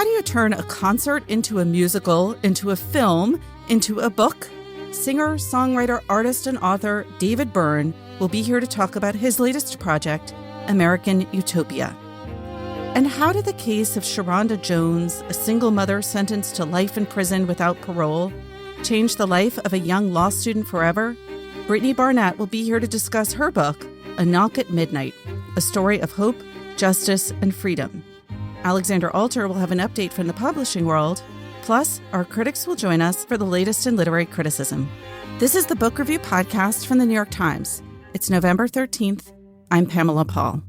How do you turn a concert into a musical, into a film, into a book? Singer, songwriter, artist, and author David Byrne will be here to talk about his latest project, American Utopia. And how did the case of Sharonda Jones, a single mother sentenced to life in prison without parole, change the life of a young law student forever? Brittany Barnett will be here to discuss her book, A Knock at Midnight, a story of hope, justice, and freedom. Alexander Alter will have an update from the publishing world. Plus, our critics will join us for the latest in literary criticism. This is the Book Review Podcast from the New York Times. It's November 13th. I'm Pamela Paul.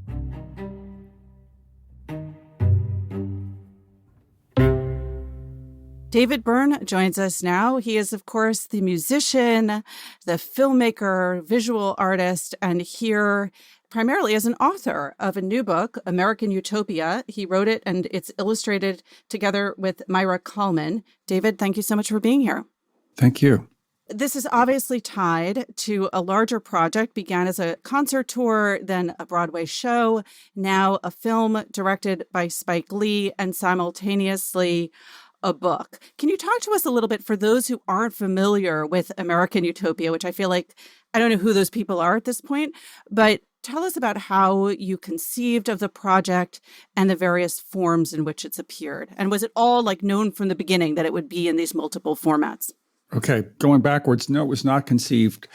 David Byrne joins us now. He is, of course, the musician, the filmmaker, visual artist, and here primarily as an author of a new book, American Utopia. He wrote it and it's illustrated together with Maira Kalman. David, thank you so much for being here. Thank you. This is obviously tied to a larger project, began as a concert tour, then a Broadway show, now a film directed by Spike Lee, and simultaneously a book. Can you talk to us a little bit for those who aren't familiar with American Utopia, which I feel like I don't know who those people are at this point, but tell us about how you conceived of the project and the various forms in which it's appeared. And was it all known from the beginning that it would be in these multiple formats? Okay, going backwards, no, it was not conceived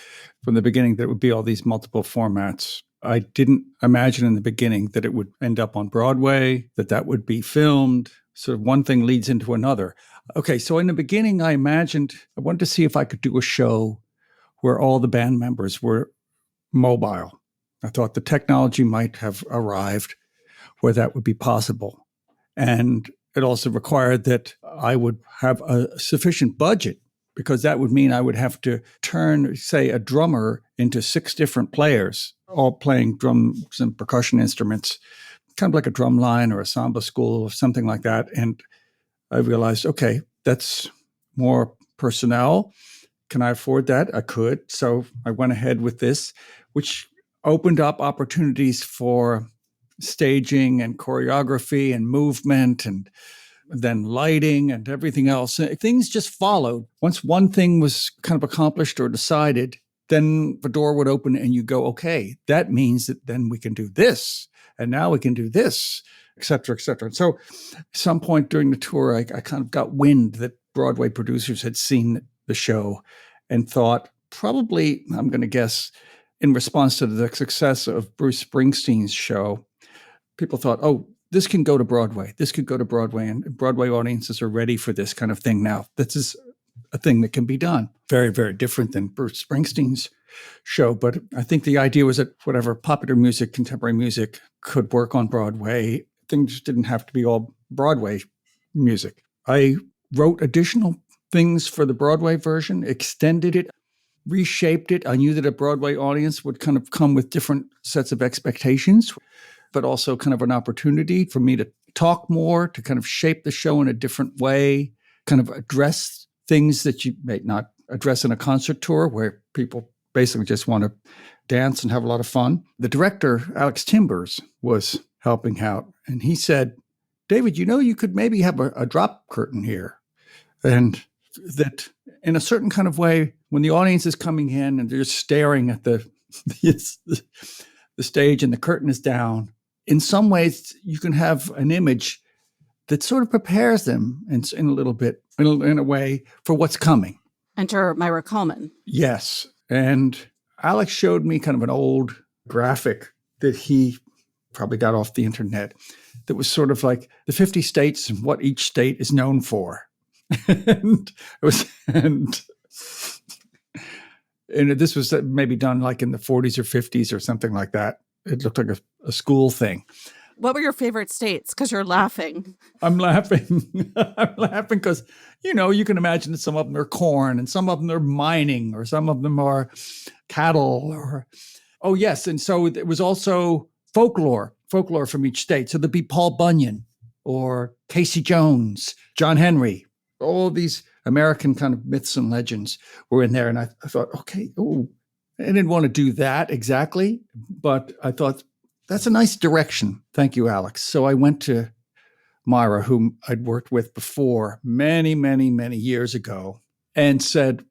from the beginning that it would be all these multiple formats. I didn't imagine in the beginning that it would end up on Broadway, that would be filmed. So one thing leads into another. Okay, so in the beginning, I wanted to see if I could do a show where all the band members were mobile. I thought the technology might have arrived where that would be possible. And it also required that I would have a sufficient budget, because that would mean I would have to turn, say, a drummer into 6 different players, all playing drums and percussion instruments, kind of like a drum line or a samba school or something like that. And I realized, okay, that's more personnel. Can I afford that? I could. So I went ahead with this, which opened up opportunities for staging and choreography and movement and then lighting and everything else. Things just followed. Once one thing was kind of accomplished or decided, then the door would open and you go, okay, that means that then we can do this. And now we can do this, et cetera, et cetera. And so at some point during the tour, I kind of got wind that Broadway producers had seen the show and thought, probably, I'm going to guess, in response to the success of Bruce Springsteen's show, people thought, oh, this can go to Broadway. This could go to Broadway, and Broadway audiences are ready for this kind of thing now. This is a thing that can be done. Very, very different than Bruce Springsteen's show. But I think the idea was that whatever popular music, contemporary music could work on Broadway. Things didn't have to be all Broadway music. I wrote additional things for the Broadway version, extended it, reshaped it. I knew that a Broadway audience would kind of come with different sets of expectations, but also kind of an opportunity for me to talk more, to kind of shape the show in a different way, kind of address things that you may not address in a concert tour where people basically just want to dance and have a lot of fun. The director, Alex Timbers, was helping out, and he said, David, you could maybe have a drop curtain here. And that in a certain kind of way, when the audience is coming in and they're just staring at the stage and the curtain is down, in some ways you can have an image that sort of prepares them in a little bit, in a way, for what's coming. Enter Maira Kalman. Yes. And Alex showed me kind of an old graphic that he probably got off the internet that was sort of like the 50 states and what each state is known for. and this was maybe done like in the 40s or 50s or something like that. It looked like a school thing. What were your favorite states? Because you're laughing. I'm laughing. I'm laughing because, you can imagine that some of them are corn and some of them are mining or some of them are cattle oh, yes. And so it was also folklore from each state. So there'd be Paul Bunyan or Casey Jones, John Henry, all these American kind of myths and legends were in there. And I thought, okay, I didn't want to do that exactly, but I thought that's a nice direction. Thank you, Alex. So I went to Maira, whom I'd worked with before many, many, many years ago, and said,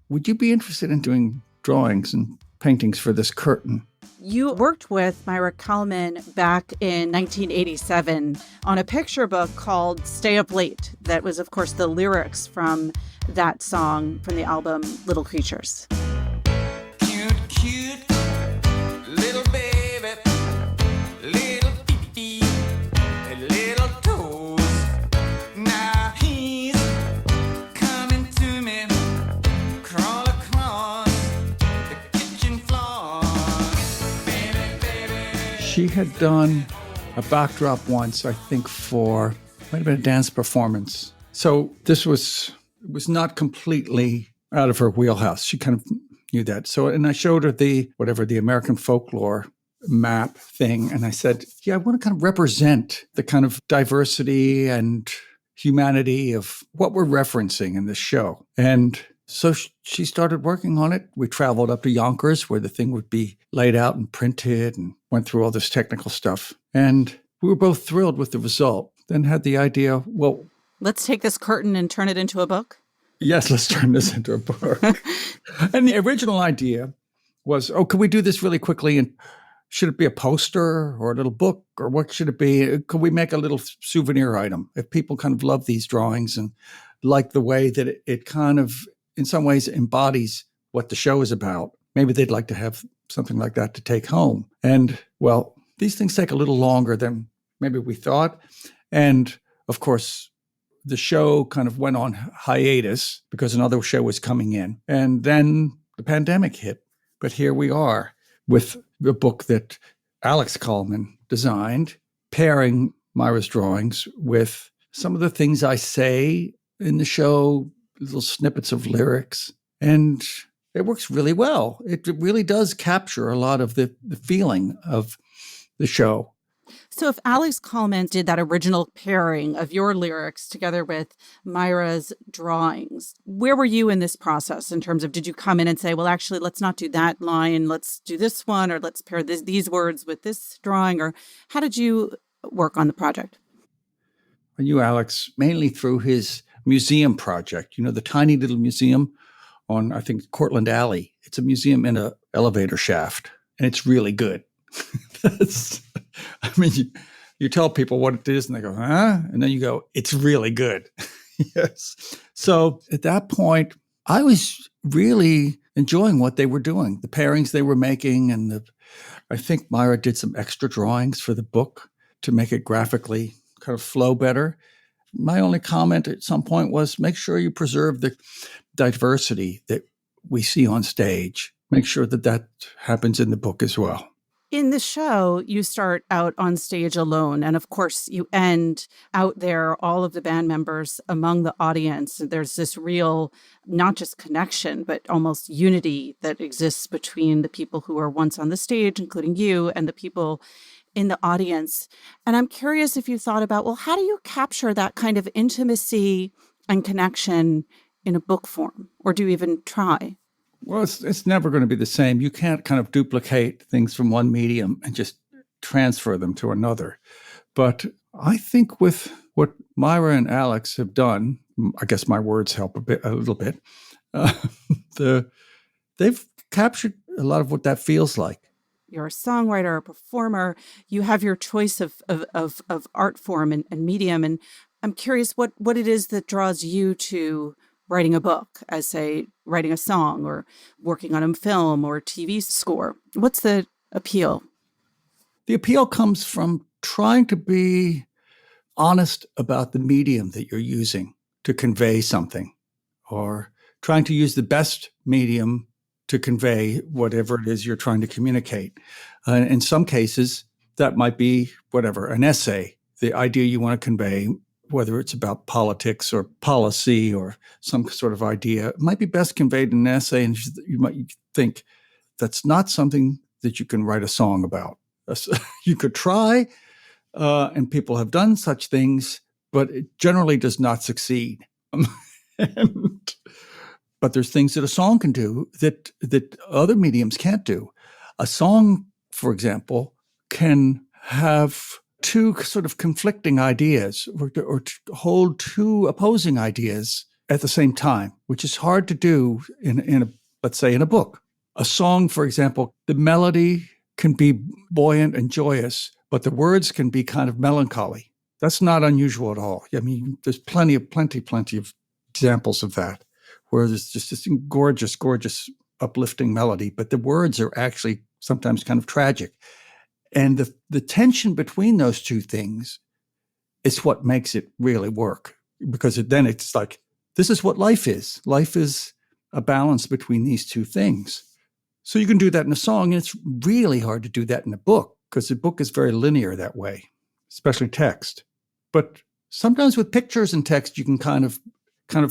would you be interested in doing drawings and paintings for this curtain? You worked with Maira Kalman back in 1987 on a picture book called Stay Up Late. That was, of course, the lyrics from that song from the album Little Creatures. Cute, cute, little baby, little feet, little toes. Now he's coming to me, crawl across the kitchen floor. Baby, baby. She had done a backdrop once, I think, might have been a dance performance. So this was not completely out of her wheelhouse. She kind of knew that. So, and I showed her the American folklore map thing. And I said, yeah, I want to kind of represent the kind of diversity and humanity of what we're referencing in this show. And so she started working on it. We traveled up to Yonkers where the thing would be laid out and printed and went through all this technical stuff. And we were both thrilled with the result. Then had the idea, well, let's take this curtain and turn it into a book. Yes, let's turn this into a book. And the original idea was, could we do this really quickly? And should it be a poster or a little book or what should it be? Could we make a little souvenir item? If people kind of love these drawings and like the way that it kind of, in some ways, embodies what the show is about, maybe they'd like to have something like that to take home. And, well, these things take a little longer than maybe we thought. And, of course, the show kind of went on hiatus because another show was coming in. And then the pandemic hit. But here we are with the book that Alex Kalman designed, pairing Maira's drawings with some of the things I say in the show, little snippets of lyrics. And it works really well. It really does capture a lot of the feeling of the show. So if Alex Kalman did that original pairing of your lyrics together with Maira's drawings, where were you in this process in terms of, did you come in and say, well, actually, let's not do that line, let's do this one, or let's pair these words with this drawing, or how did you work on the project? I knew Alex mainly through his museum project, the tiny little museum on, I think, Cortlandt Alley. It's a museum in an elevator shaft, and it's really good. You tell people what it is and they go, huh? And then you go, it's really good. Yes. So at that point, I was really enjoying what they were doing, the pairings they were making. And I think Maira did some extra drawings for the book to make it graphically kind of flow better. My only comment at some point was make sure you preserve the diversity that we see on stage. Make sure that happens in the book as well. In the show, you start out on stage alone. And of course, you end out there, all of the band members among the audience. There's this real, not just connection, but almost unity that exists between the people who were once on the stage, including you, and the people in the audience. And I'm curious if you thought about, well, how do you capture that kind of intimacy and connection in a book form? Or do you even try? Well, it's never going to be the same. You can't kind of duplicate things from one medium and just transfer them to another. But I think with what Maira and Alex have done, I guess my words help a little bit. They've captured a lot of what that feels like. You're a songwriter, a performer. You have your choice of art form and medium. And I'm curious what it is that draws you to writing a book, as say writing a song or working on a film or TV score. What's the appeal? The appeal comes from trying to be honest about the medium that you're using to convey something, or trying to use the best medium to convey whatever it is you're trying to communicate. In some cases, that might be an essay, the idea you want to convey, whether it's about politics or policy or some sort of idea. It might be best conveyed in an essay, and you might think that's not something that you can write a song about. You could try, and people have done such things, but it generally does not succeed. But there's things that a song can do that other mediums can't do. A song, for example, can have two sort of conflicting ideas or to hold two opposing ideas at the same time, which is hard to do let's say, in a book. A song, for example, the melody can be buoyant and joyous, but the words can be kind of melancholy. That's not unusual at all. I mean, there's plenty of examples of that, where there's just this gorgeous, gorgeous, uplifting melody, but the words are actually sometimes kind of tragic. And the tension between those two things is what makes it really work, because then it's like, this is what life is. Life is a balance between these two things. So you can do that in a song, and it's really hard to do that in a book, because the book is very linear that way, especially text. But sometimes with pictures and text, you can kind of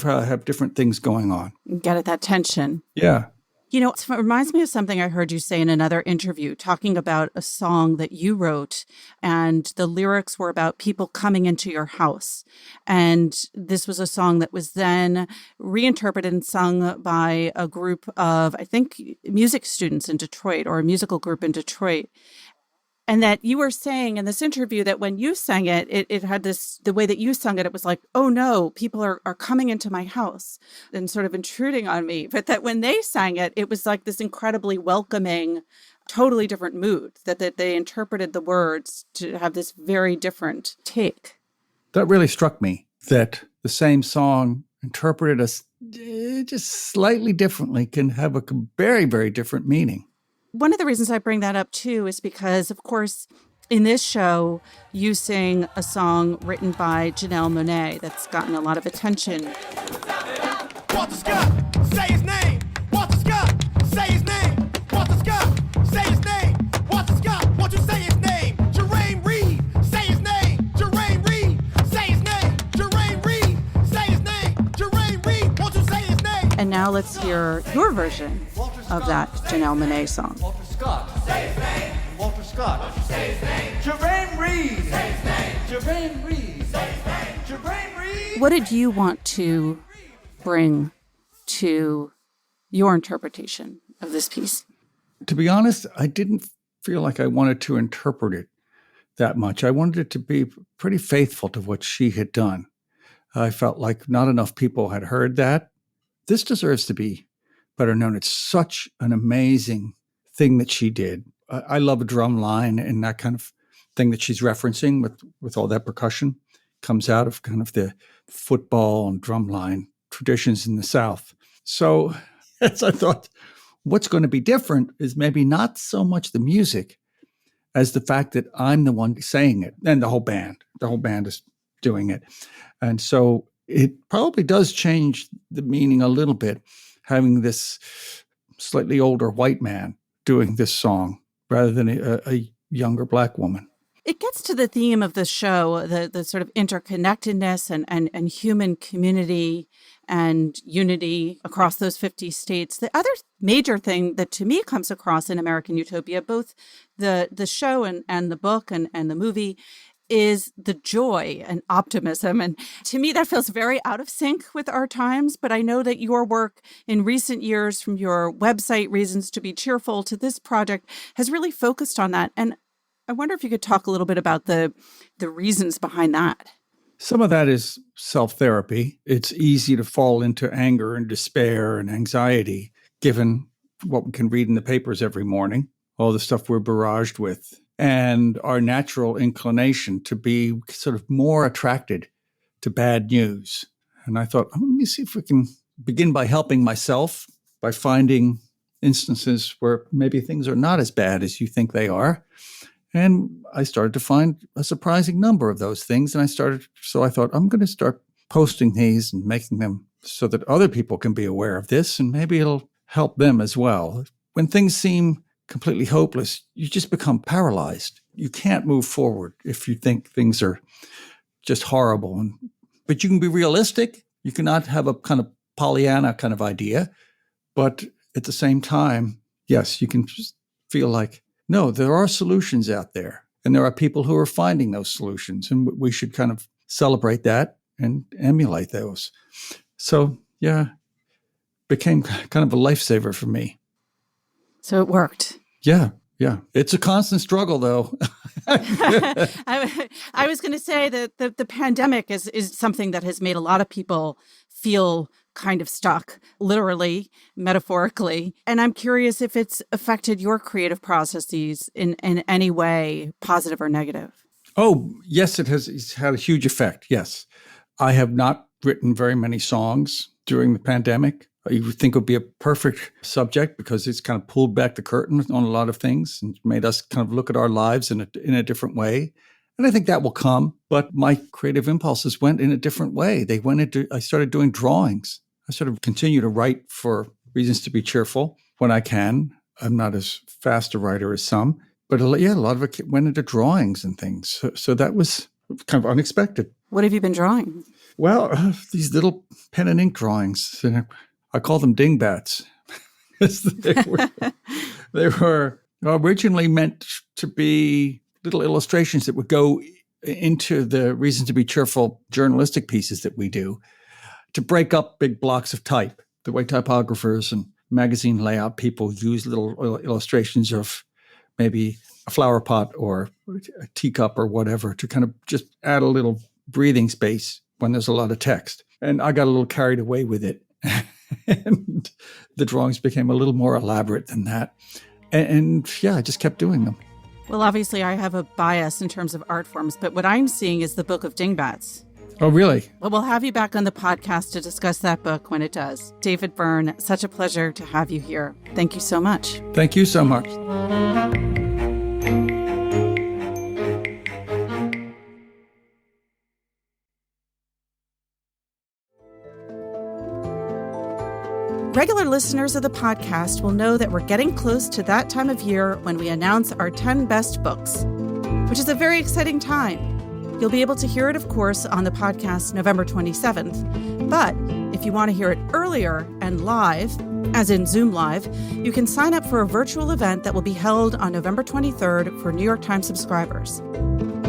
have different things going on. Get at that tension. Yeah. You know, it reminds me of something I heard you say in another interview, talking about a song that you wrote, and the lyrics were about people coming into your house. And this was a song that was then reinterpreted and sung by a group of, I think, music students in Detroit, or a musical group in Detroit. And that you were saying in this interview that when you sang it, it had this, the way that you sung it, it was like, oh no, people are coming into my house and sort of intruding on me. But that when they sang it, it was like this incredibly welcoming, totally different mood, that they interpreted the words to have this very different take. That really struck me, that the same song interpreted as just slightly differently can have a very, very different meaning. One of the reasons I bring that up, too, is because, of course, in this show, you sing a song written by Janelle Monáe that's gotten a lot of attention. Walter Scott, say his name. Walter Scott, say his name. Walter Scott, say his name. Walter Scott, won't you say his name? Jermaine Reed, say his name. Jermaine Reed, say his name. Jermaine Reed, say his name. Jermaine Reed, won't you say his name? And now let's hear your version of that Janelle Monáe song. Walter Scott, say his name. Walter Scott, say his name. Jermaine Reed, say his name. Jermaine Reed, say his name. Jermaine Reed. What did you want to bring to your interpretation of this piece? To be honest, I didn't feel like I wanted to interpret it that much. I wanted it to be pretty faithful to what she had done. I felt like not enough people had heard that. This deserves to be better known. It's such an amazing thing that she did. I love a drum line, and that kind of thing that she's referencing with all that percussion comes out of kind of the football and drum line traditions in the South. So as I thought, what's going to be different is maybe not so much the music as the fact that I'm the one saying it, and the whole band is doing it. And so it probably does change the meaning a little bit, having this slightly older white man doing this song rather than a younger Black woman. It gets to the theme of the show, the sort of interconnectedness and human community and unity across those 50 states. The other major thing that to me comes across in American Utopia, both the show and the book and the movie, is the joy and optimism. And to me, that feels very out of sync with our times. But I know that your work in recent years, from your website, Reasons to Be Cheerful, to this project, has really focused on that. And I wonder if you could talk a little bit about the reasons behind that. Some of that is self-therapy. It's easy to fall into anger and despair and anxiety, given what we can read in the papers every morning, all the stuff we're barraged with, and our natural inclination to be sort of more attracted to bad news. And I thought, let me see if we can begin by helping myself, by finding instances where maybe things are not as bad as you think they are. And I started to find a surprising number of those things. And so I thought, I'm going to start posting these and making them so that other people can be aware of this, and maybe it'll help them as well. When things seem completely hopeless, you just become paralyzed. You can't move forward if you think things are just horrible. But you can be realistic. You cannot have a kind of Pollyanna kind of idea. But at the same time, yes, you can just feel like, no, there are solutions out there. And there are people who are finding those solutions. And we should kind of celebrate that and emulate those. So, yeah, became kind of a lifesaver for me. So it worked. Yeah. It's a constant struggle, though. I was going to say that the pandemic is something that has made a lot of people feel kind of stuck, literally, metaphorically. And I'm curious if it's affected your creative processes in any way, positive or negative. Oh, yes, it has. It's had a huge effect. Yes. I have not written very many songs during the pandemic. You would think it would be a perfect subject because it's kind of pulled back the curtain on a lot of things and made us kind of look at our lives in a different way. And I think that will come. But my creative impulses went in a different way. I started doing drawings. I sort of continue to write for reasons to be cheerful when I can. I'm not as fast a writer as some. But a lot of it went into drawings and things. So that was kind of unexpected. What have you been drawing? Well, these little pen and ink drawings. I call them dingbats. They were originally meant to be little illustrations that would go into the Reason to be Cheerful journalistic pieces that we do to break up big blocks of type, the way typographers and magazine layout people use little illustrations of maybe a flower pot or a teacup or whatever to kind of just add a little breathing space when there's a lot of text. And I got a little carried away with it. And the drawings became a little more elaborate than that. And I just kept doing them. Well, obviously, I have a bias in terms of art forms, but what I'm seeing is the Book of Dingbats. Oh, really? Well, we'll have you back on the podcast to discuss that book when it does. David Byrne, such a pleasure to have you here. Thank you so much. Thank you so much. Regular listeners of the podcast will know that we're getting close to that time of year when we announce our 10 best books, which is a very exciting time. You'll be able to hear it, of course, on the podcast November 27th. But if you want to hear it earlier and live, as in Zoom Live, you can sign up for a virtual event that will be held on November 23rd for New York Times subscribers.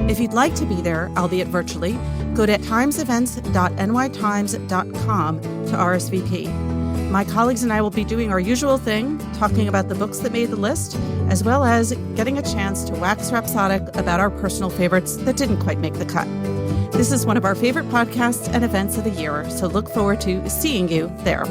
If you'd like to be there, albeit virtually, go to timesevents.nytimes.com to RSVP. My colleagues and I will be doing our usual thing, talking about the books that made the list, as well as getting a chance to wax rhapsodic about our personal favorites that didn't quite make the cut. This is one of our favorite podcasts and events of the year, so look forward to seeing you there.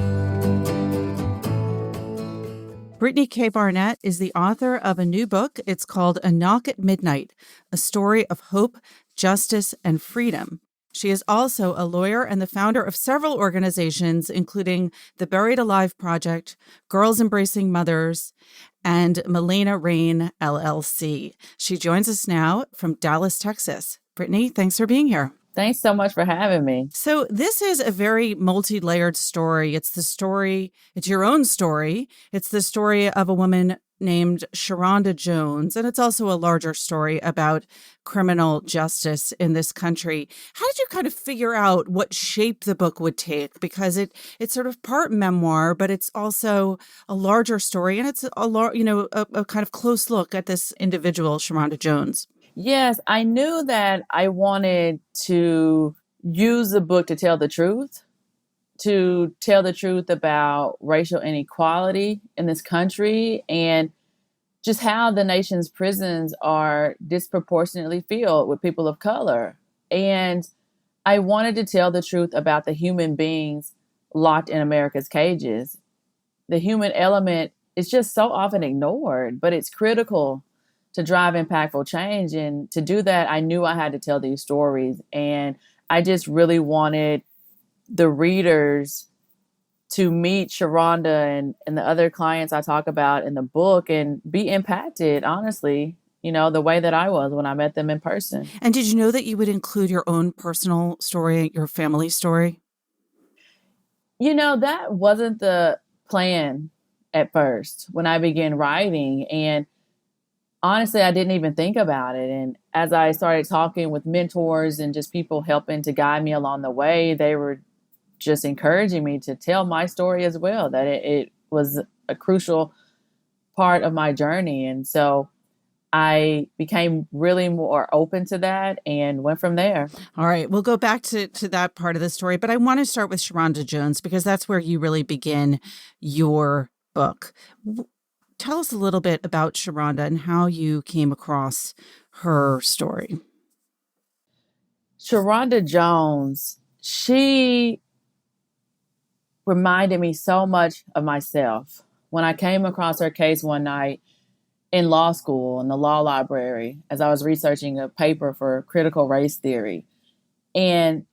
Brittany K. Barnett is the author of a new book. It's called A Knock at Midnight, a story of hope, justice, and freedom. She is also a lawyer and the founder of several organizations, including the Buried Alive Project, Girls Embracing Mothers, and Milena Rain, LLC. She joins us now from Dallas, Texas. Brittany, thanks for being here. Thanks so much for having me. So this is a very multi-layered story. It's your own story. It's the story of a woman named Sharonda Jones, and it's also a larger story about criminal justice in this country. How did you kind of figure out what shape the book would take? Because it's sort of part memoir, but it's also a larger story, and it's a kind of close look at this individual, Sharonda Jones. Yes, I knew that I wanted to use the book to tell the truth about racial inequality in this country and just how the nation's prisons are disproportionately filled with people of color. And I wanted to tell the truth about the human beings locked in America's cages. The human element is just so often ignored, but it's critical to drive impactful change. And to do that, I knew I had to tell these stories. And I just really wanted the readers to meet Sharonda and the other clients I talk about in the book and be impacted, honestly, the way that I was when I met them in person. And did you know that you would include your own personal story, your family story? That wasn't the plan at first when I began writing. And honestly, I didn't even think about it. And as I started talking with mentors and just people helping to guide me along the way, they were just encouraging me to tell my story as well, that it was a crucial part of my journey. And so I became really more open to that and went from there. All right. We'll go back to that part of the story, but I want to start with Sharonda Jones because that's where you really begin your book. Tell us a little bit about Sharonda and how you came across her story. Sharonda Jones, she reminded me so much of myself. When I came across her case one night in law school, in the law library, as I was researching a paper for critical race theory. And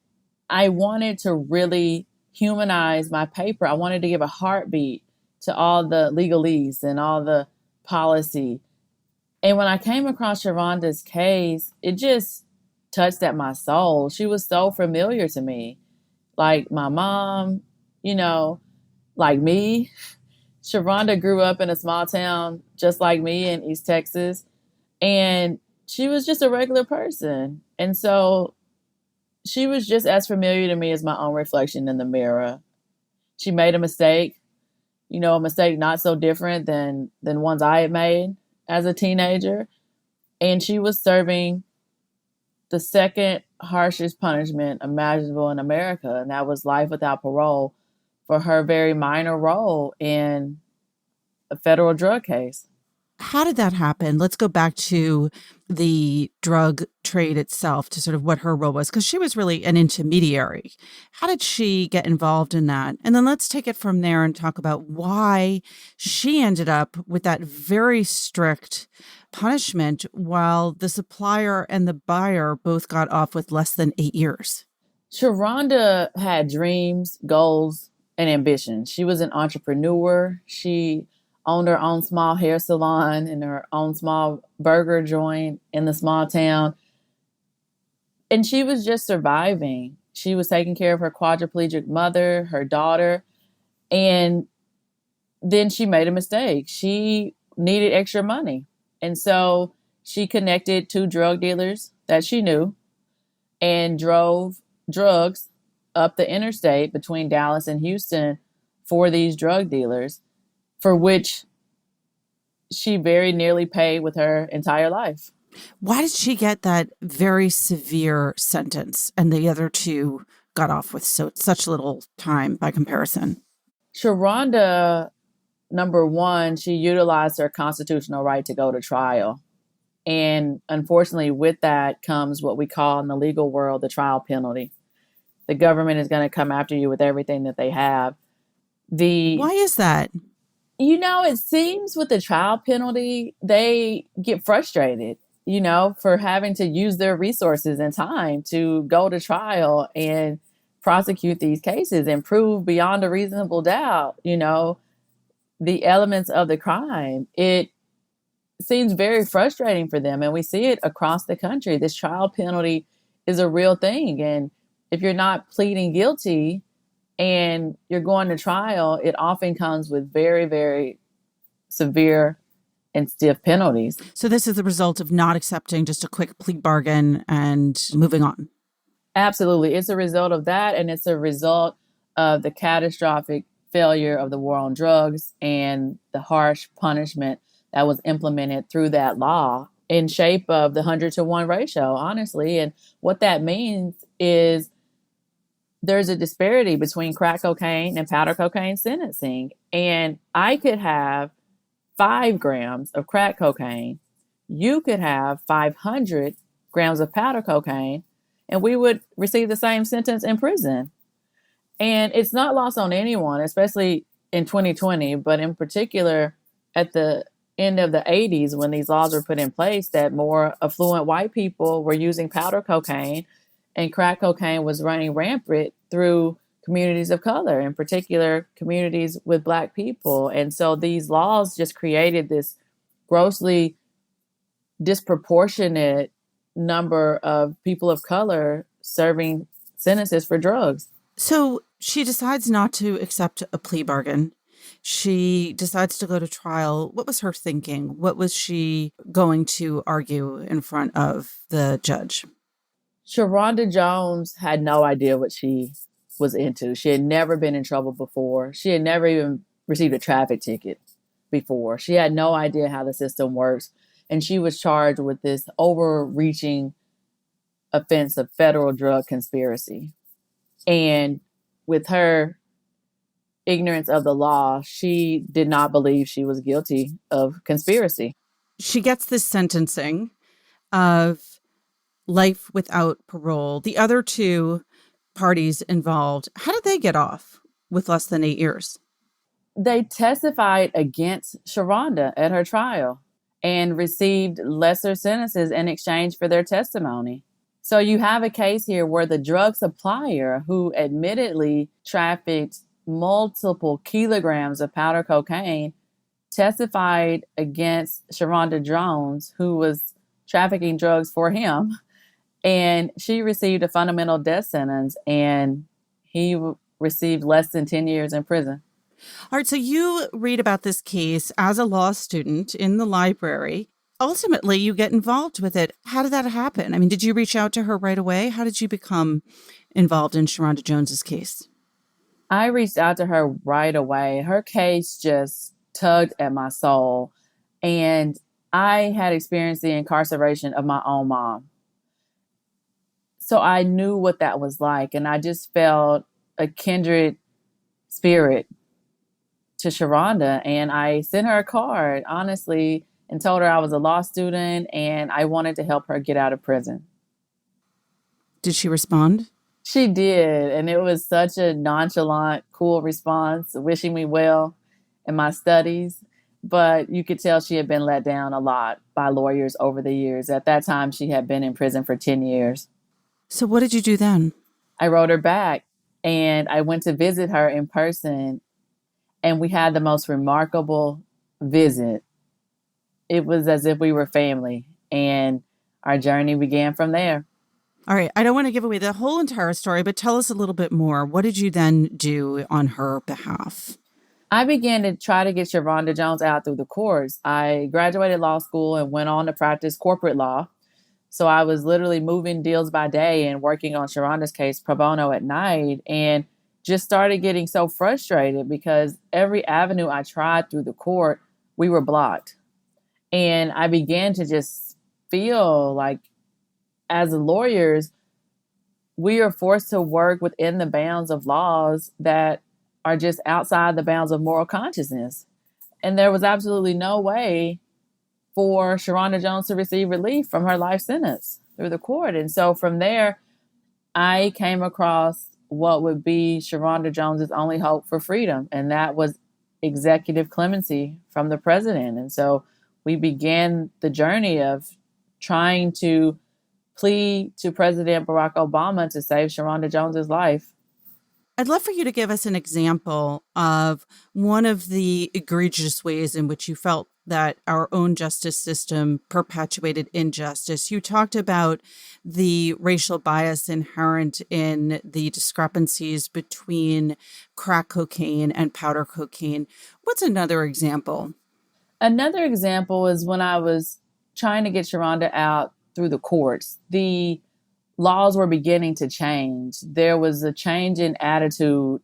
I wanted to really humanize my paper. I wanted to give a heartbeat to all the legalese and all the policy. And when I came across Sharonda's case, it just touched at my soul. She was so familiar to me. Like my mom, you know, like me. Sharonda grew up in a small town just like me in East Texas. And she was just a regular person. And so she was just as familiar to me as my own reflection in the mirror. She made a mistake, a mistake not so different than ones I had made as a teenager. And she was serving the second harshest punishment imaginable in America, and that was life without parole for her very minor role in a federal drug case. How did that happen? Let's go back to the drug trade itself, to sort of what her role was, because she was really an intermediary. How did she get involved in that? And then let's take it from there and talk about why she ended up with that very strict punishment while the supplier and the buyer both got off with less than 8 years. Sharonda had dreams, goals, and ambitions. She was an entrepreneur. She owned her own small hair salon and her own small burger joint in the small town. And she was just surviving. She was taking care of her quadriplegic mother, her daughter. And then she made a mistake. She needed extra money. And so she connected two drug dealers that she knew and drove drugs up the interstate between Dallas and Houston for these drug dealers, for which she very nearly paid with her entire life. Why did she get that very severe sentence and the other two got off with such little time by comparison? Sharonda, number one, she utilized her constitutional right to go to trial. And unfortunately, with that comes what we call in the legal world the trial penalty. The government is going to come after you with everything that they have. Why is that? It seems with the trial penalty, they get frustrated, for having to use their resources and time to go to trial and prosecute these cases and prove beyond a reasonable doubt, the elements of the crime. It seems very frustrating for them. And we see it across the country. This trial penalty is a real thing. And if you're not pleading guilty and you're going to trial, it often comes with very, very severe and stiff penalties. So this is the result of not accepting just a quick plea bargain and moving on. Absolutely. It's a result of that. And it's a result of the catastrophic failure of the war on drugs and the harsh punishment that was implemented through that law in shape of the 100-to-1 ratio, honestly. And what that means is there's a disparity between crack cocaine and powder cocaine sentencing. And I could have 5 grams of crack cocaine. You could have 500 grams of powder cocaine, and we would receive the same sentence in prison. And it's not lost on anyone, especially in 2020, but in particular at the end of the 80s when these laws were put in place, that more affluent white people were using powder cocaine and crack cocaine was running rampant through communities of color, in particular communities with Black people. And so these laws just created this grossly disproportionate number of people of color serving sentences for drugs. So she decides not to accept a plea bargain. She decides to go to trial. What was her thinking? What was she going to argue in front of the judge? Sharonda Jones had no idea what she was into. She had never been in trouble before. She had never even received a traffic ticket before. She had no idea how the system works. And she was charged with this overreaching offense of federal drug conspiracy. And with her ignorance of the law, she did not believe she was guilty of conspiracy. She gets this sentencing of life without parole. The other two parties involved, how did they get off with less than 8 years? They testified against Sharonda at her trial and received lesser sentences in exchange for their testimony. So you have a case here where the drug supplier, who admittedly trafficked multiple kilograms of powder cocaine, testified against Sharonda Jones, who was trafficking drugs for him. And she received a fundamental death sentence, and he received less than 10 years in prison. All right, so you read about this case as a law student in the library. Ultimately, you get involved with it. How did that happen? I mean, did you reach out to her right away? How did you become involved in Sharonda Jones's case? I reached out to her right away. Her case just tugged at my soul. And I had experienced the incarceration of my own mom. So I knew what that was like. And I just felt a kindred spirit to Sharonda. And I sent her a card, honestly, and told her I was a law student and I wanted to help her get out of prison. Did she respond? She did. And it was such a nonchalant, cool response, wishing me well in my studies. But you could tell she had been let down a lot by lawyers over the years. At that time, she had been in prison for 10 years. So what did you do then? I wrote her back and I went to visit her in person. And we had the most remarkable visit. It was as if we were family. And our journey began from there. All right. I don't want to give away the whole entire story, but tell us a little bit more. What did you then do on her behalf? I began to try to get Sharonda Jones out through the courts. I graduated law school and went on to practice corporate law. So I was literally moving deals by day and working on Sharonda's case pro bono at night, and just started getting so frustrated because every avenue I tried through the court, we were blocked. And I began to just feel like, as lawyers, we are forced to work within the bounds of laws that are just outside the bounds of moral consciousness. And there was absolutely no way for Sharonda Jones to receive relief from her life sentence through the court. And so from there, I came across what would be Sharonda Jones's only hope for freedom. And that was executive clemency from the president. And so we began the journey of trying to plead to President Barack Obama to save Sharonda Jones's life. I'd love for you to give us an example of one of the egregious ways in which you felt that our own justice system perpetuated injustice. You talked about the racial bias inherent in the discrepancies between crack cocaine and powder cocaine. What's another example? Another example is when I was trying to get Sharonda out through the courts. The laws were beginning to change. There was a change in attitude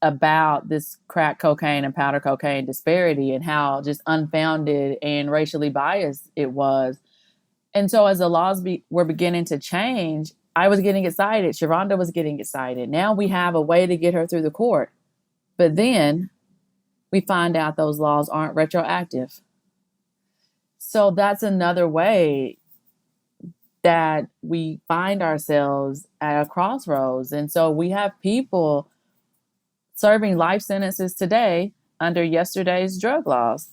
about this crack cocaine and powder cocaine disparity and how just unfounded and racially biased it was. And so as the laws were beginning to change, I was getting excited. Sharonda was getting excited. Now we have a way to get her through the court. But then we find out those laws aren't retroactive. So that's another way that we find ourselves at a crossroads. And so we have people serving life sentences today under yesterday's drug laws.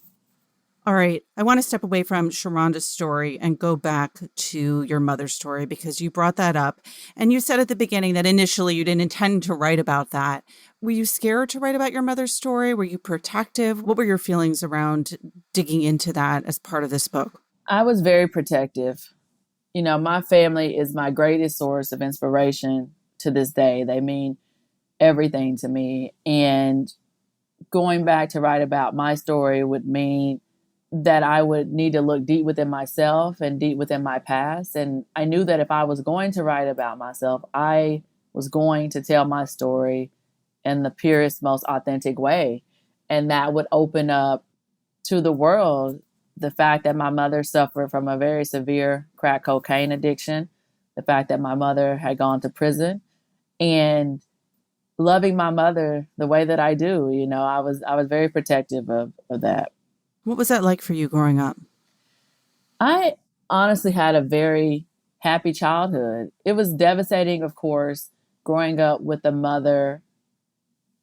All right. I want to step away from Sharonda's story and go back to your mother's story because you brought that up. And you said at the beginning that initially you didn't intend to write about that. Were you scared to write about your mother's story? Were you protective? What were your feelings around digging into that as part of this book? I was very protective. You know, my family is my greatest source of inspiration to this day. They mean everything to me. And going back to write about my story would mean that I would need to look deep within myself and deep within my past. And I knew that if I was going to write about myself, I was going to tell my story in the purest, most authentic way. And that would open up to the world the fact that my mother suffered from a very severe crack cocaine addiction, the fact that my mother had gone to prison, and loving my mother the way that I do. I was very protective of that. What was that like for you growing up? I honestly had a very happy childhood. It was devastating, of course, growing up with a mother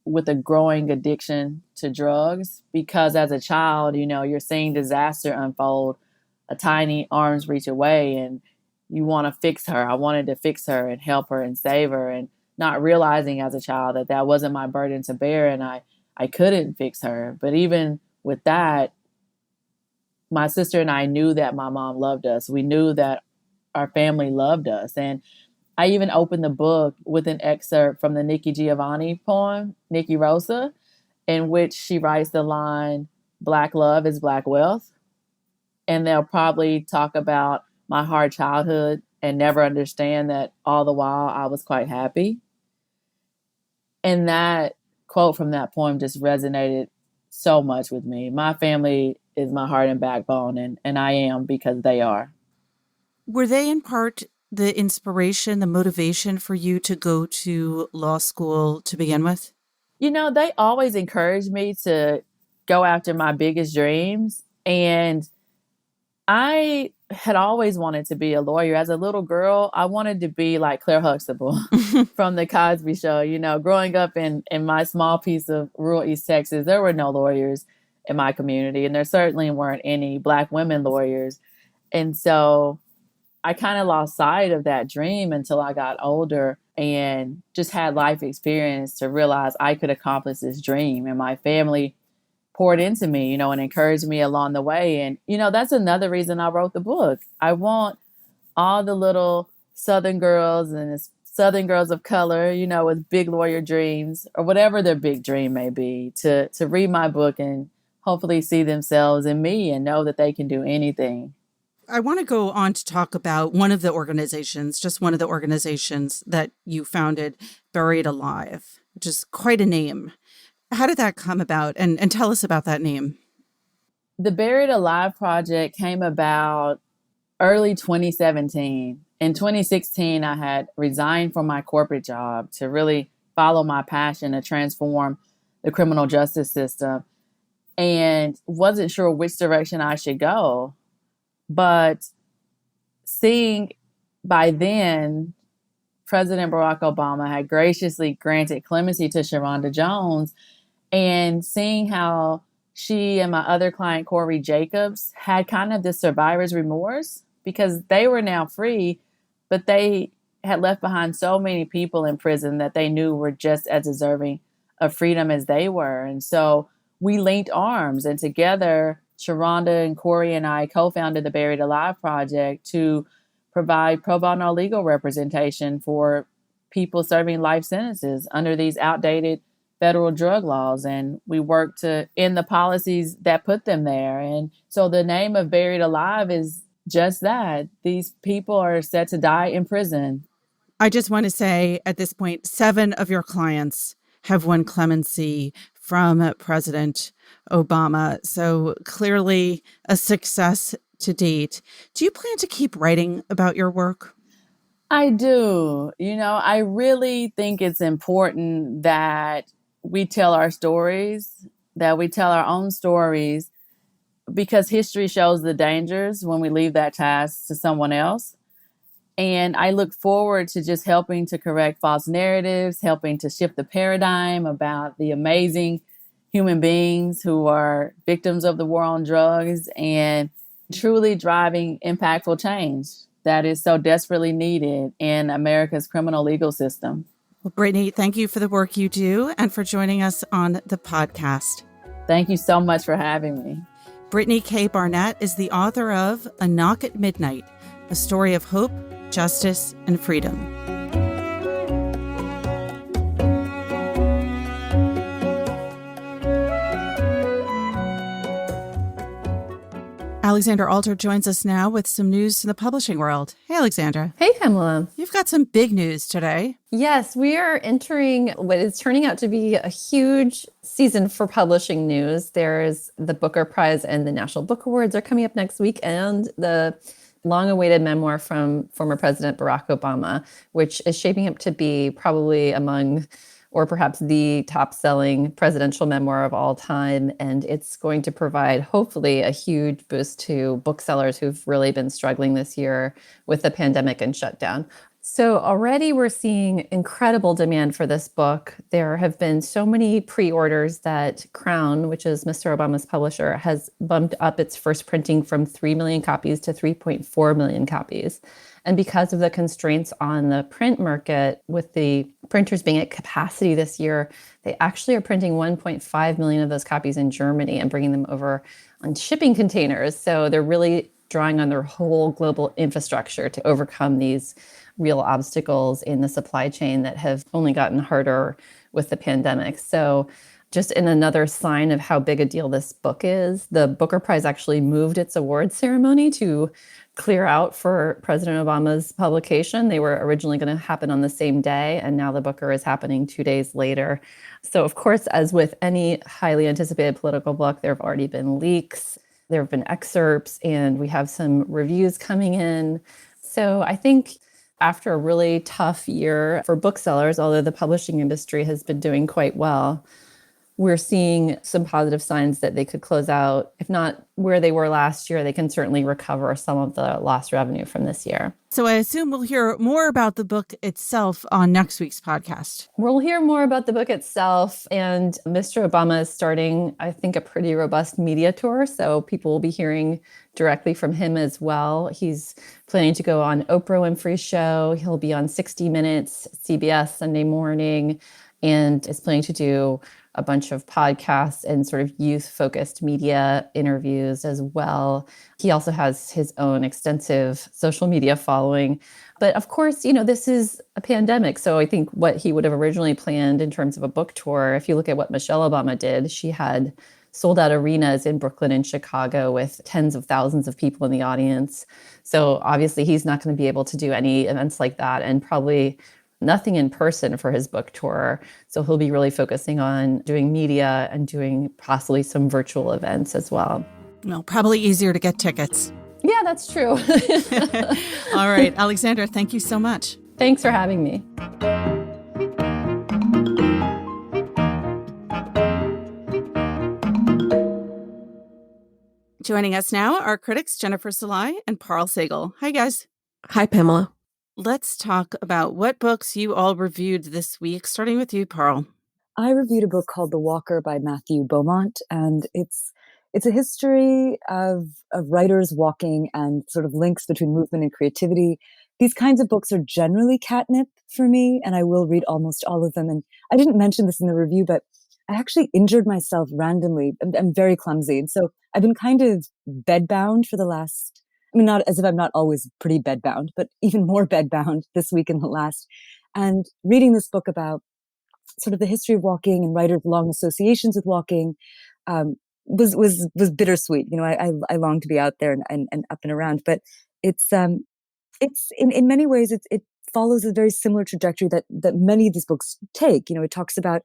with a growing addiction to drugs, because as a child, you're seeing disaster unfold a tiny arm's reach away, and you want to fix her. I wanted to fix her and help her and save her, and not realizing as a child that that wasn't my burden to bear, and I couldn't fix her. But even with that, my sister and I knew that my mom loved us. We knew that our family loved us. And I even opened the book with an excerpt from the Nikki Giovanni poem, Nikki Rosa, in which she writes the line, "Black love is Black wealth." And they'll probably talk about my hard childhood and never understand that all the while I was quite happy. And that quote from that poem just resonated so much with me. My family is my heart and backbone, and I am because they are. Were they in part the inspiration, the motivation for you to go to law school to begin with? They always encouraged me to go after my biggest dreams. And I had always wanted to be a lawyer. As a little girl, I wanted to be like Claire Huxtable from The Cosby Show. Growing up in my small piece of rural East Texas, there were no lawyers in my community, and there certainly weren't any Black women lawyers. And so I kind of lost sight of that dream until I got older and just had life experience to realize I could accomplish this dream. And my family poured into me, and encouraged me along the way. And, that's another reason I wrote the book. I want all the little Southern girls and Southern girls of color, with big lawyer dreams or whatever their big dream may be, to read my book and hopefully see themselves in me and know that they can do anything. I want to go on to talk about one of the organizations that you founded, Buried Alive, which is quite a name. How did that come about? And tell us about that name. The Buried Alive project came about early 2017. In 2016, I had resigned from my corporate job to really follow my passion to transform the criminal justice system, and wasn't sure which direction I should go. But seeing by then, President Barack Obama had graciously granted clemency to Sharonda Jones, and seeing how she and my other client, Corey Jacobs, had kind of this survivor's remorse because they were now free, but they had left behind so many people in prison that they knew were just as deserving of freedom as they were. And so we linked arms, and together, Sharonda and Corey and I co-founded the Buried Alive Project to provide pro bono legal representation for people serving life sentences under these outdated federal drug laws. And we work to end the policies that put them there. And so the name of Buried Alive is just that. These people are set to die in prison. I just want to say at this point, 7 of your clients have won clemency from President Obama. So clearly a success to date. Do you plan to keep writing about your work? I do. I really think it's important that we tell our stories, that we tell our own stories, because history shows the dangers when we leave that task to someone else. And I look forward to just helping to correct false narratives, helping to shift the paradigm about the amazing human beings who are victims of the war on drugs, and truly driving impactful change that is so desperately needed in America's criminal legal system. Well, Brittany, thank you for the work you do and for joining us on the podcast. Thank you so much for having me. Brittany K. Barnett is the author of A Knock at Midnight, a story of hope, justice, and freedom. Alexandra Alter joins us now with some news from the publishing world. Hey, Alexandra. Hey, Pamela. You've got some big news today. Yes, we are entering what is turning out to be a huge season for publishing news. There's the Booker Prize and the National Book Awards are coming up next week, and the long-awaited memoir from former President Barack Obama, which is shaping up to be probably among or perhaps the top-selling presidential memoir of all time. And it's going to provide, hopefully, a huge boost to booksellers who've really been struggling this year with the pandemic and shutdown. So already we're seeing incredible demand for this book. There have been so many pre-orders that Crown, which is Mr. Obama's publisher, has bumped up its first printing from 3 million copies to 3.4 million copies. And because of the constraints on the print market, with the printers being at capacity this year, they actually are printing 1.5 million of those copies in Germany and bringing them over on shipping containers. So they're really drawing on their whole global infrastructure to overcome these real obstacles in the supply chain that have only gotten harder with the pandemic. So just in another sign of how big a deal this book is, the Booker Prize actually moved its awards ceremony to clear out for President Obama's publication. They were originally going to happen on the same day, and now the Booker is happening 2 days later. So of course, as with any highly anticipated political book, there have already been leaks, there have been excerpts, and we have some reviews coming in. So I think after a really tough year for booksellers, although the publishing industry has been doing quite well, we're seeing some positive signs that they could close out. If not where they were last year, they can certainly recover some of the lost revenue from this year. So I assume we'll hear more about the book itself on next week's podcast. We'll hear more about the book itself. And Mr. Obama is starting, I think, a pretty robust media tour. So people will be hearing directly from him as well. He's planning to go on Oprah Winfrey's show. He'll be on 60 Minutes, CBS Sunday morning, and is planning to do a bunch of podcasts and sort of youth-focused media interviews as well. He also has his own extensive social media following. But of course, you know, this is a pandemic. So I think what he would have originally planned in terms of a book tour, if you look at what Michelle Obama did, she had sold out arenas in Brooklyn and Chicago with tens of thousands of people in the audience. So obviously he's not going to be able to do any events like that, and probably nothing in person for his book tour. So he'll be really focusing on doing media and doing possibly some virtual events as well. Well, probably easier to get tickets. Yeah, that's true. All right, Alexandra, thank you so much. Thanks for having me. Joining us now are critics Jennifer Salai and Parl Sagel. Hi, guys. Hi, Pamela. Let's talk about what books you all reviewed this week, starting with you, Parl. I reviewed a book called The Walker by Matthew Beaumont, and it's a history of writers walking and sort of links between movement and creativity. These kinds of books are generally catnip for me, and I will read almost all of them. And I didn't mention this in the review, but I actually injured myself randomly. I'm very clumsy, and so I've been kind of bedbound for the last, I mean, not as if I'm not always pretty bedbound, but even more bedbound this week and the last. And reading this book about sort of the history of walking and writers' long associations with walking was bittersweet. You know, I long to be out there and up and around, but it's in many ways it follows a very similar trajectory that many of these books take. You know, it talks about,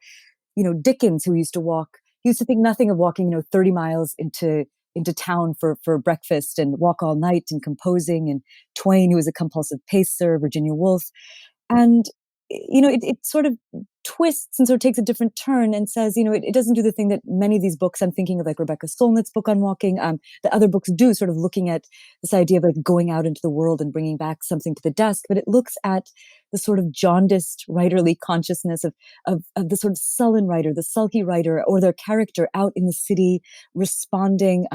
you know, Dickens, who used to walk. He used to think nothing of walking, 30 miles into town for breakfast and walk all night and composing, and Twain, who was a compulsive pacer, Virginia Woolf. And, it sort of twists and sort of takes a different turn and says, it doesn't do the thing that many of these books, I'm thinking of like Rebecca Solnit's book on walking, that other books do, sort of looking at this idea of like going out into the world and bringing back something to the desk. But it looks at the sort of jaundiced writerly consciousness of the sort of sullen writer, the sulky writer, or their character out in the city, responding,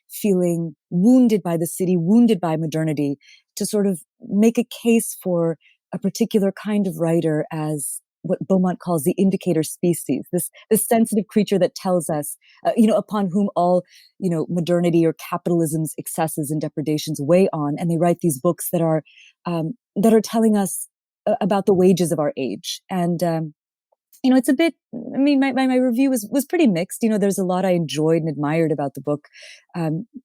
feeling wounded by the city, wounded by modernity, to sort of make a case for a particular kind of writer as what Beaumont calls the indicator species, this sensitive creature that tells us, upon whom all, modernity or capitalism's excesses and depredations weigh on. And they write these books that are telling us about the wages of our age. And, it's a bit, my review was pretty mixed. There's a lot I enjoyed and admired about the book.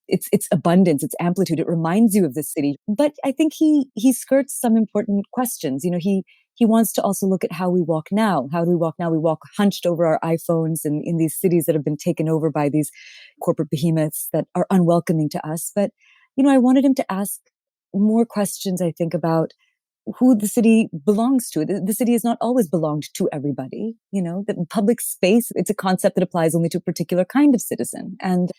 Its abundance, its amplitude, it reminds you of the city. But I think he skirts some important questions. He wants to also look at how we walk now. How do we walk now? We walk hunched over our iPhones and in these cities that have been taken over by these corporate behemoths that are unwelcoming to us. But, I wanted him to ask more questions, I think, about who the city belongs to. The city has not always belonged to everybody. The public space, it's a concept that applies only to a particular kind of citizen. And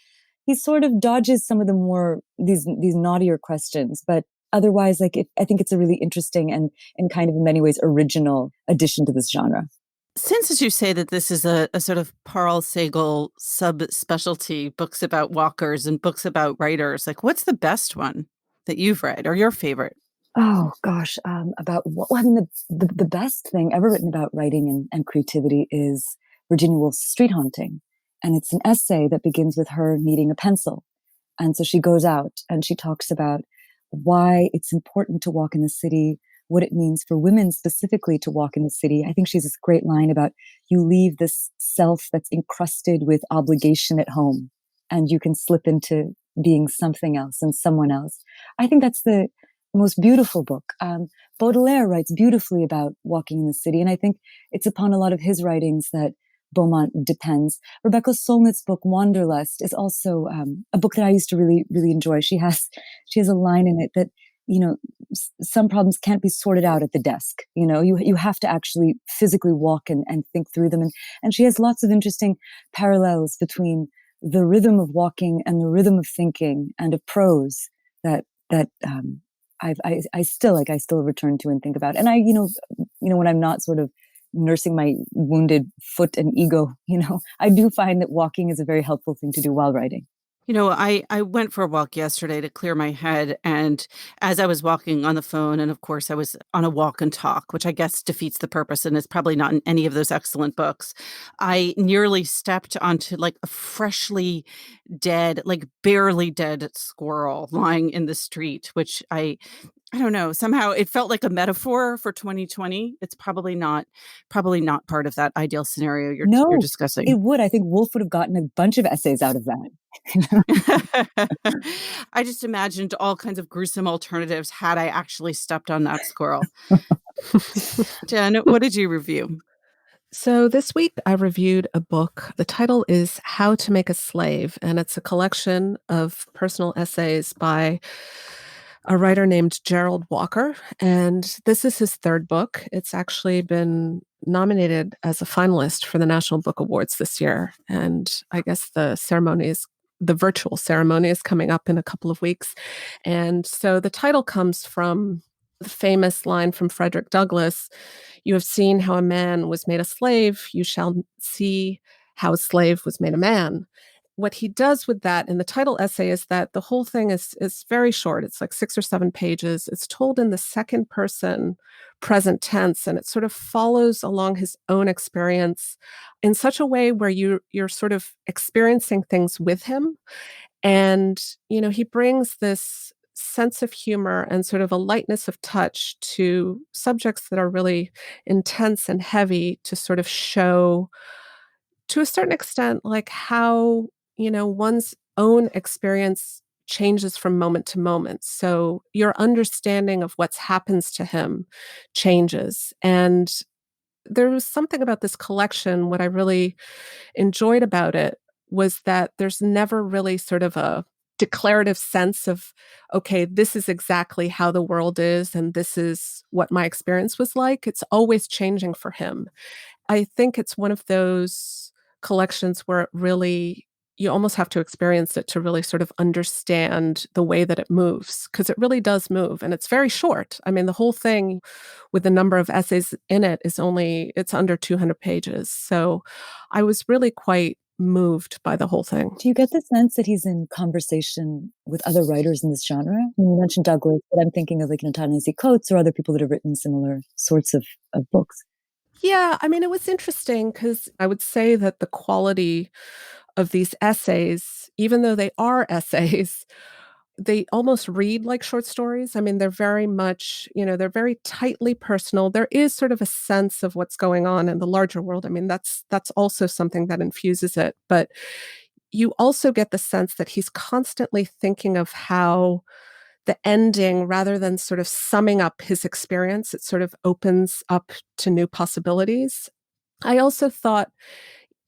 he sort of dodges some of the more, these naughtier questions, but otherwise, I think it's a really interesting and kind of in many ways original addition to this genre. Since, as you say, that this is a sort of Carl Sagal subspecialty, books about walkers and books about writers, what's the best one that you've read or your favorite? Oh gosh, the best thing ever written about writing and creativity is Virginia Woolf's Street Haunting. And it's an essay that begins with her needing a pencil. And so she goes out and she talks about why it's important to walk in the city, what it means for women specifically to walk in the city. I think she has this great line about you leave this self that's encrusted with obligation at home and you can slip into being something else and someone else. I think that's the most beautiful book. Baudelaire writes beautifully about walking in the city. And I think it's upon a lot of his writings that Beaumont depends. Rebecca Solnit's book Wanderlust is also a book that I used to really, really enjoy. She has a line in it that, some problems can't be sorted out at the desk. You have to actually physically walk and think through them. And she has lots of interesting parallels between the rhythm of walking and the rhythm of thinking and of prose that I still return to and think about. And when I'm not sort of nursing my wounded foot and ego, I do find that walking is a very helpful thing to do while writing. I went for a walk yesterday to clear my head. And as I was walking on the phone, and of course I was on a walk and talk, which I guess defeats the purpose and is probably not in any of those excellent books, I nearly stepped onto a freshly dead, barely dead squirrel lying in the street, which I don't know, somehow it felt like a metaphor for 2020. It's probably not part of that ideal scenario you're discussing. It would. I think Woolf would have gotten a bunch of essays out of that. I just imagined all kinds of gruesome alternatives had I actually stepped on that squirrel. Jen, what did you review? So this week I reviewed a book. The title is How to Make a Slave, and it's a collection of personal essays by a writer named Gerald Walker. And this is his third book. It's actually been nominated as a finalist for the National Book Awards this year. And I guess the virtual ceremony is coming up in a couple of weeks. And so the title comes from the famous line from Frederick Douglass, "You have seen how a man was made a slave, you shall see how a slave was made a man." What he does with that in the title essay is that the whole thing is very short. It's 6 or 7 pages. It's told in the second person present tense, and it sort of follows along his own experience in such a way where you're sort of experiencing things with him. And, he brings this sense of humor and sort of a lightness of touch to subjects that are really intense and heavy to sort of show, to a certain extent, how one's own experience changes from moment to moment. So your understanding of what's happens to him changes. And there was something about this collection, what I really enjoyed about it was that there's never really sort of a declarative sense of, okay, this is exactly how the world is, and this is what my experience was like. It's always changing for him. I think it's one of those collections where it really, you almost have to experience it to really sort of understand the way that it moves, because it really does move. And it's very short. I mean, the whole thing with the number of essays in it it's under 200 pages. So I was really quite moved by the whole thing. Do you get the sense that he's in conversation with other writers in this genre? You mentioned Douglas, but I'm thinking of Ta-Nehisi Coates or other people that have written similar sorts of books. Yeah, I mean, it was interesting because I would say that the quality of these essays, even though they are essays, they almost read like short stories. I mean, they're very much, they're very tightly personal. There is sort of a sense of what's going on in the larger world. I mean, that's also something that infuses it. But you also get the sense that he's constantly thinking of how the ending, rather than sort of summing up his experience, it sort of opens up to new possibilities. I also thought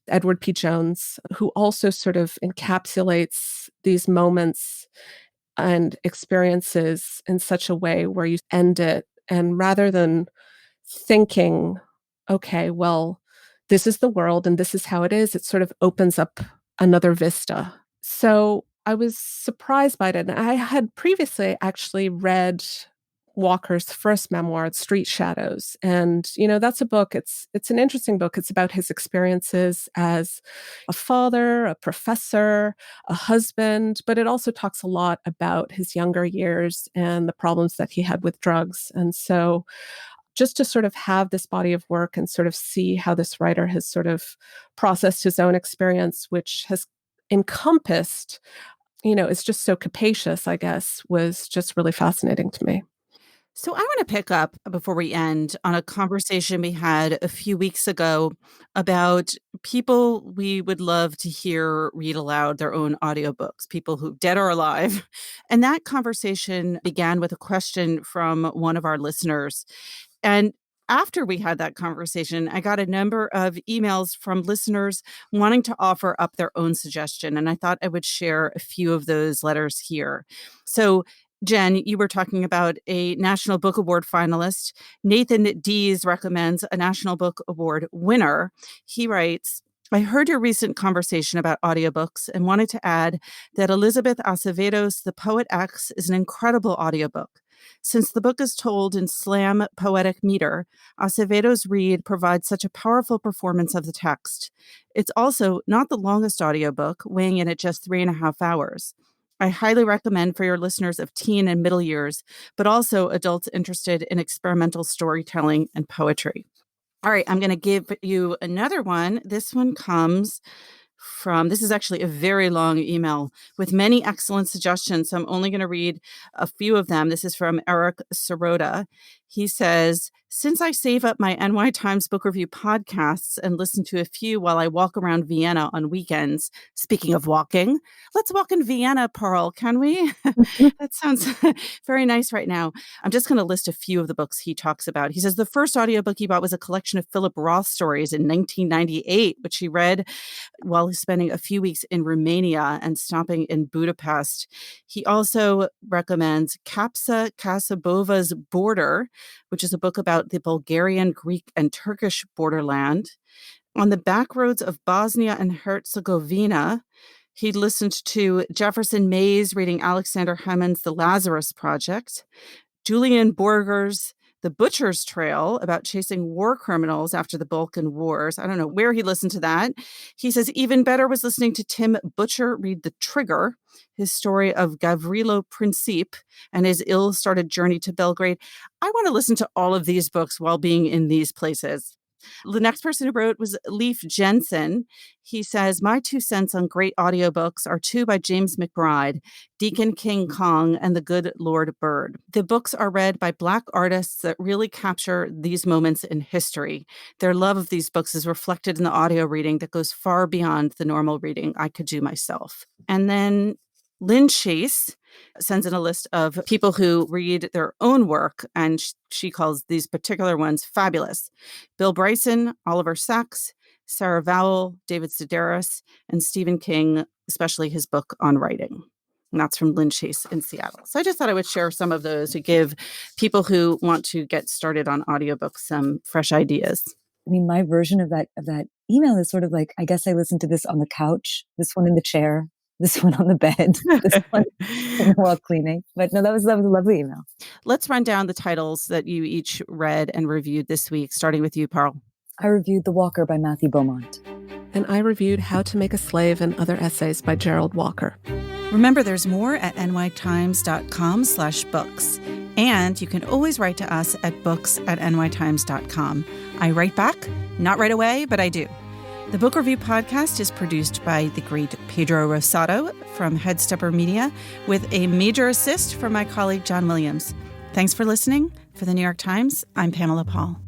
Edward P. Jones, who also sort of encapsulates these moments and experiences in such a way where you end it And rather than thinking, okay, well, this is the world and this is how it is, it sort of opens up another vista. So I was surprised by it. And I had previously actually read Walker's first memoir, Street Shadows. And, that's a book, it's an interesting book. It's about his experiences as a father, a professor, a husband, but it also talks a lot about his younger years and the problems that he had with drugs. And so just to sort of have this body of work and sort of see how this writer has sort of processed his own experience, which has encompassed, it's just so capacious, I guess, was just really fascinating to me. So I want to pick up before we end on a conversation we had a few weeks ago about people we would love to hear read aloud their own audiobooks, people who dead or alive. And that conversation began with a question from one of our listeners. And after we had that conversation, I got a number of emails from listeners wanting to offer up their own suggestion. And I thought I would share a few of those letters here. So Jen, you were talking about a National Book Award finalist. Nathan Dees recommends a National Book Award winner. He writes, I heard your recent conversation about audiobooks and wanted to add that Elizabeth Acevedo's The Poet X is an incredible audiobook. Since the book is told in slam poetic meter, Acevedo's read provides such a powerful performance of the text. It's also not the longest audiobook, weighing in at just 3.5 hours. I highly recommend for your listeners of teen and middle years, but also adults interested in experimental storytelling and poetry. All right, I'm going to give you another one. This one comes from, this is actually a very long email with many excellent suggestions. So I'm only going to read a few of them. This is from Eric Sirota. He says, since I save up my NY Times book review podcasts and listen to a few while I walk around Vienna on weekends, speaking of walking, let's walk in Vienna, Pearl, can we? That sounds very nice right now. I'm just going to list a few of the books he talks about. He says the first audiobook he bought was a collection of Philip Roth stories in 1998, which he read while spending a few weeks in Romania and stopping in Budapest. He also recommends Kapsa Kasabova's Border, which is a book about the Bulgarian, Greek, and Turkish borderland. On the back roads of Bosnia and Herzegovina, he listened to Jefferson Mays reading Alexander Hammond's The Lazarus Project, Julian Borger's The Butcher's Trail, about chasing war criminals after the Balkan Wars. I don't know where he listened to that. He says even better was listening to Tim Butcher read The Trigger, his story of Gavrilo Princip and his ill-started journey to Belgrade. I want to listen to all of these books while being in these places. The next person who wrote was Leif Jensen. He says, my 2 cents on great audiobooks are 2 by James McBride, Deacon King Kong, and The Good Lord Bird. The books are read by Black artists that really capture these moments in history. Their love of these books is reflected in the audio reading that goes far beyond the normal reading I could do myself. And then Lynn Chase sends in a list of people who read their own work, and she calls these particular ones fabulous. Bill Bryson, Oliver Sacks, Sarah Vowell, David Sedaris, and Stephen King, especially his book on writing. And that's from Lynn Chase in Seattle. So I just thought I would share some of those to give people who want to get started on audiobooks some fresh ideas. I mean, my version of that email is sort of like, I guess I listened to this on the couch, this one in the chair, this one on the bed, this one while cleaning. But no, that was a lovely email. Let's run down the titles that you each read and reviewed this week, starting with you, Pearl. I reviewed The Walker by Matthew Beaumont. And I reviewed How to Make a Slave and Other Essays by Gerald Walker. Remember, there's more at nytimes.com/books. And you can always write to us at books@nytimes.com. I write back, not right away, but I do. The Book Review Podcast is produced by the great Pedro Rosado from Headstepper Media, with a major assist from my colleague John Williams. Thanks for listening. For the New York Times, I'm Pamela Paul.